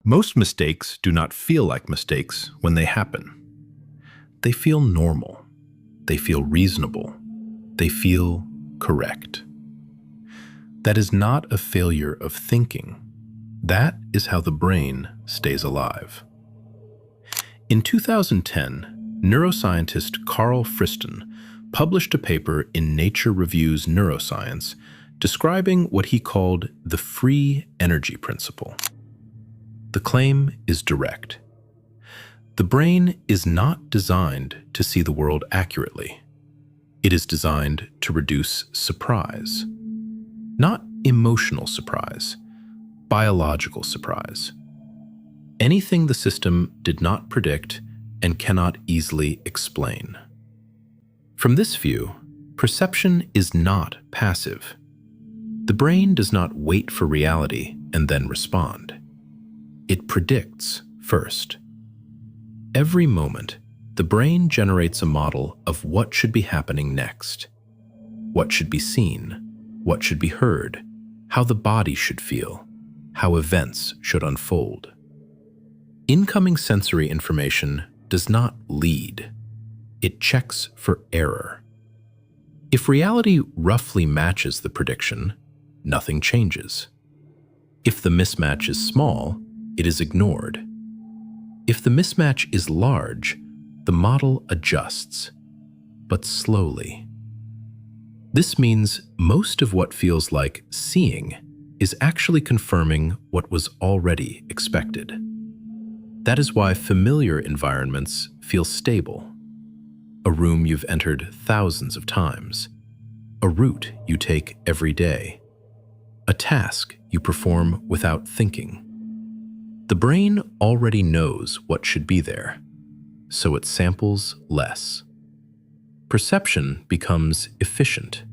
Most mistakes do not feel like mistakes when they happen. They feel normal. They feel reasonable. They feel correct. That is not a failure of thinking. That is how the brain stays alive. In 2010, neuroscientist Carl Friston published a paper in Nature Reviews Neuroscience describing what he called the free energy principle. The claim is direct. The brain is not designed to see the world accurately. It is designed to reduce surprise. Not emotional surprise, biological surprise. Anything the system did not predict and cannot easily explain. From this view, perception is not passive. The brain does not wait for reality and then respond. It predicts first. Every moment, the brain generates a model of what should be happening next, what should be seen, what should be heard, how the body should feel, how events should unfold. Incoming sensory information does not lead. It checks for error. If reality roughly matches the prediction, nothing changes. If the mismatch is small, it is ignored. If the mismatch is large, the model adjusts, but slowly. This means most of what feels like seeing is actually confirming what was already expected. That is why familiar environments feel stable. A room you've entered thousands of times, a route you take every day, a task you perform without thinking. The brain already knows what should be there, so it samples less. Perception becomes efficient,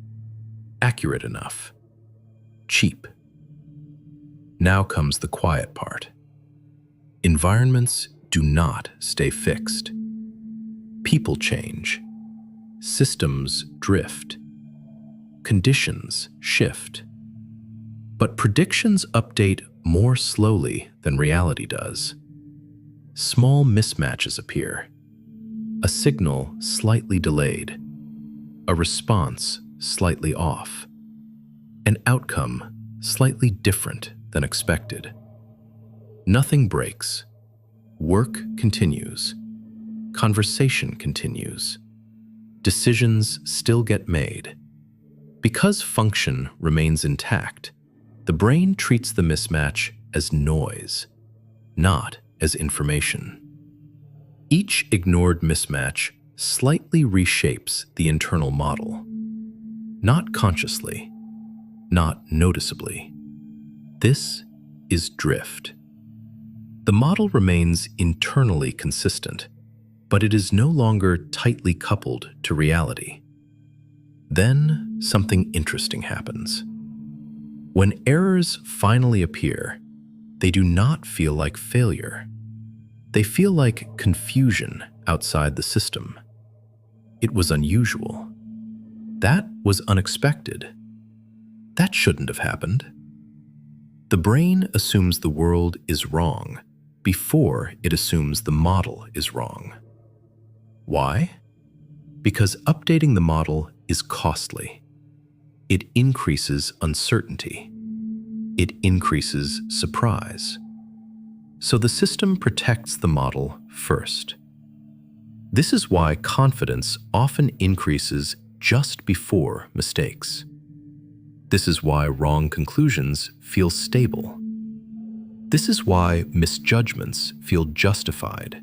accurate enough, cheap. Now comes the quiet part. Environments do not stay fixed. People change. Systems drift. Conditions shift. But predictions update more slowly than reality does. Small mismatches appear. A signal slightly delayed. A response slightly off. An outcome slightly different than expected. Nothing breaks. Work continues. Conversation continues. Decisions still get made. Because function remains intact, the brain treats the mismatch as noise, not as information. Each ignored mismatch slightly reshapes the internal model. Not consciously, not noticeably. This is drift. The model remains internally consistent, but it is no longer tightly coupled to reality. Then something interesting happens. When errors finally appear, they do not feel like failure. They feel like confusion outside the system. It was unusual. That was unexpected. That shouldn't have happened. The brain assumes the world is wrong before it assumes the model is wrong. Why? Because updating the model is costly. It increases uncertainty. It increases surprise. So the system protects the model first. This is why confidence often increases just before mistakes. This is why wrong conclusions feel stable. This is why misjudgments feel justified.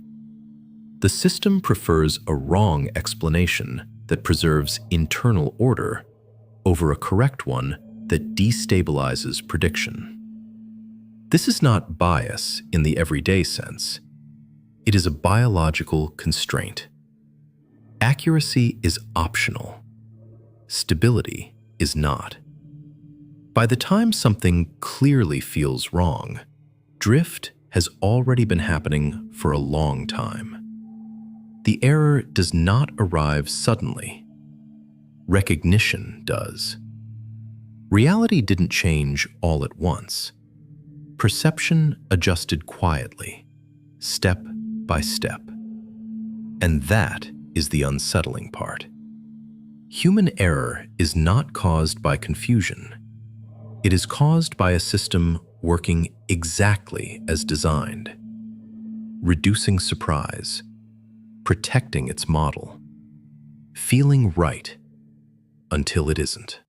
The system prefers a wrong explanation that preserves internal order over a correct one that destabilizes prediction. This is not bias in the everyday sense. It is a biological constraint. Accuracy is optional. Stability is not. By the time something clearly feels wrong, drift has already been happening for a long time. The error does not arrive suddenly. Recognition does. Reality didn't change all at once. Perception adjusted quietly, step by step. And that is the unsettling part. Human error is not caused by confusion. It is caused by a system working exactly as designed, reducing surprise, protecting its model, feeling right until it isn't.